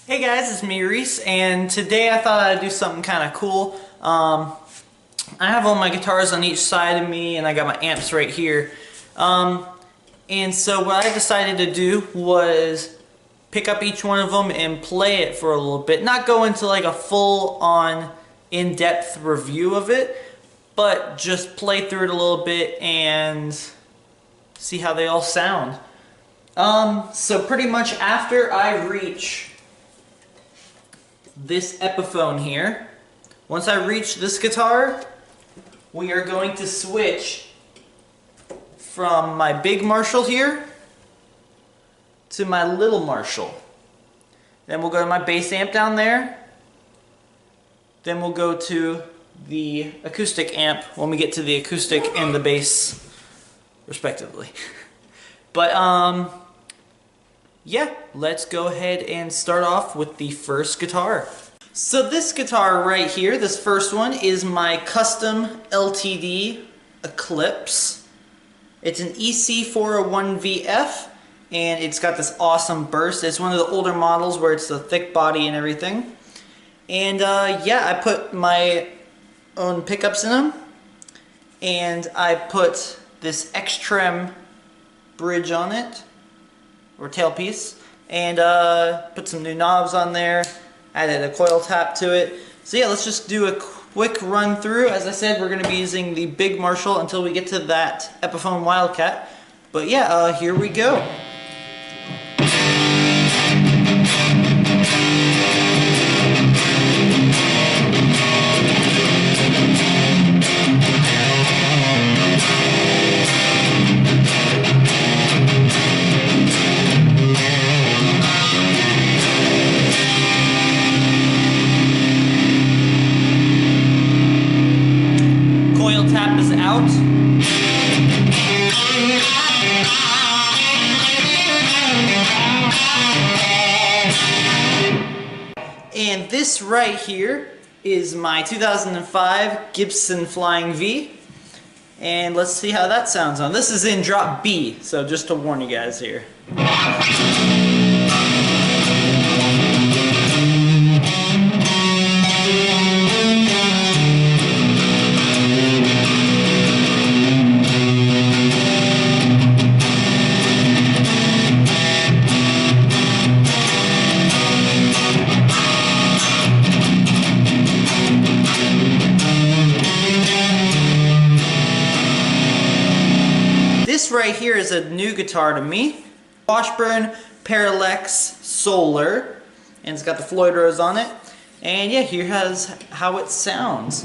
Hey guys, it's me Reese, and today I thought I'd do something kind of cool. I have all my guitars on each side of me, and I got my amps right here. And so what I decided to do was pick up each one of them and play it for a little bit. Not go into like a full-on, in-depth review of it, but just play through it a little bit and see how they all sound. So pretty much after I reach this Epiphone here, once I reach this guitar, we are going to switch from my big Marshall here to my little Marshall. Then we'll go to my bass amp down there. Then we'll go to the acoustic amp when we get to the acoustic and the bass respectively. But yeah, let's go ahead and start off with the first guitar. So this guitar right here, this first one, is my custom LTD Eclipse. It's an EC401VF, and it's got this awesome burst. It's one of the older models where it's the thick body and everything. And yeah, I put my own pickups in them, and I put this X-Trem bridge on it, or tailpiece, and put some new knobs on there, added a coil tap to it. So yeah, let's just do a quick run through. As I said, we're going to be using the big Marshall until we get to that Epiphone Wildcat. But yeah, here we go. Tap is out. And this right here is my 2005 Gibson Flying V. And let's see how that sounds on. This is in drop B, so just to warn you guys here. This right here is a new guitar to me. Washburn Parallax Solar, and it's got the Floyd Rose on it. And yeah, here's how it sounds.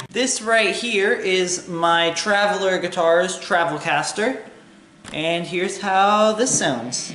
This right here is my Traveler Guitars Travelcaster, and here's how this sounds.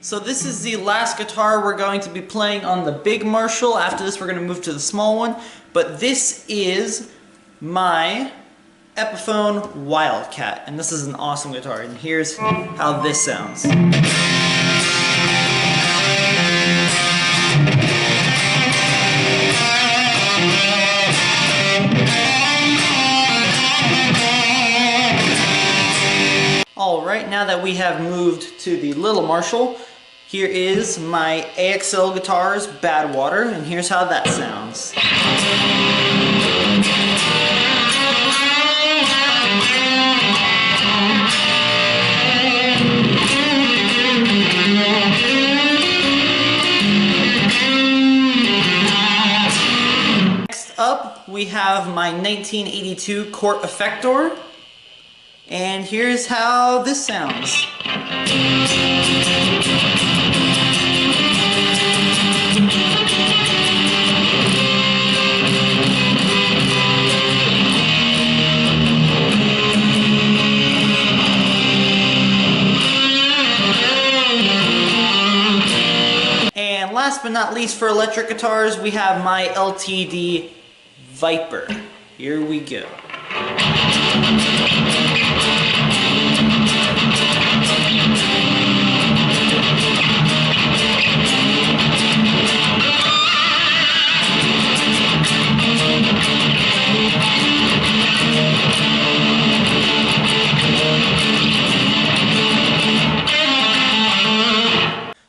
So this is the last guitar we're going to be playing on the big Marshall. After this we're going to move to the small one. But this is my Epiphone Wildcat, and this is an awesome guitar, and here's how this sounds. Alright, now that we have moved to the little Marshall, here is my AXL Guitars Bad Water, and here's how that sounds. Next up, we have my 1982 Cort Effector, and here's how this sounds. And last but not least for electric guitars, we have my LTD Viper. Here we go.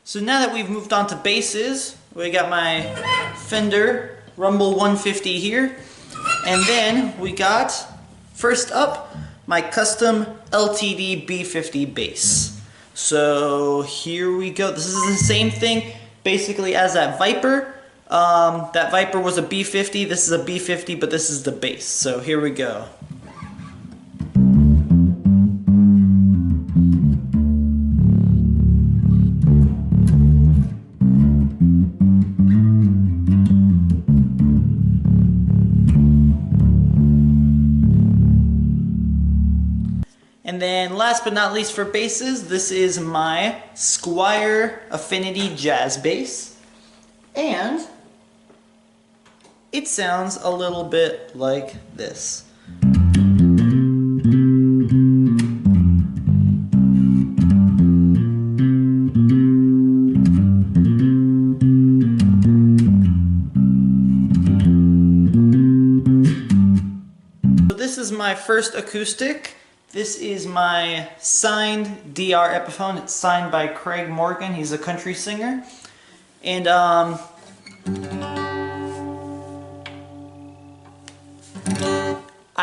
So now that we've moved on to basses, we got my Fender Rumble 150 here, and then we got, first up, my custom LTD B50 bass. So here we go. This is the same thing basically as that Viper. That Viper was a B50, this is a B50, but this is the bass. So here we go. And then last but not least for basses, this is my Squier Affinity Jazz Bass. And it sounds a little bit like this. So this is my first acoustic. This is my signed DR Epiphone. It's signed by Craig Morgan. He's a country singer. And I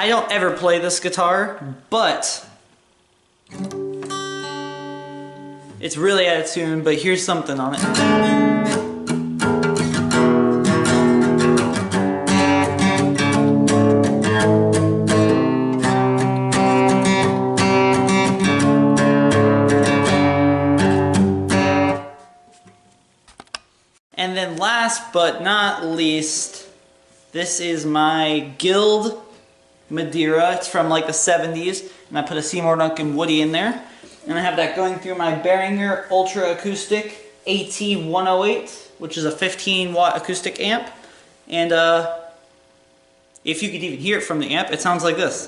don't ever play this guitar, but it's really out of tune, but here's something on it. And then last but not least, this is my Guild Madeira. It's from like the 70s, and I put a Seymour Duncan Woody in there. And I have that going through my Behringer Ultra Acoustic AT108, which is a 15-watt acoustic amp. And if you could even hear it from the amp, it sounds like this.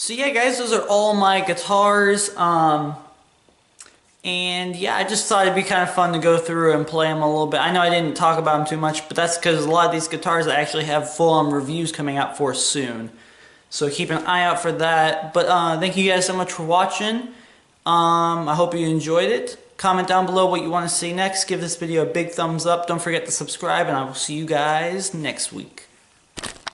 So yeah guys, those are all my guitars, and yeah, I just thought it'd be kind of fun to go through and play them a little bit. I know I didn't talk about them too much, but that's because a lot of these guitars I actually have full-on reviews coming out for soon. So keep an eye out for that. But thank you guys so much for watching. I hope you enjoyed it. Comment down below what you want to see next. Give this video a big thumbs up. Don't forget to subscribe, and I will see you guys next week.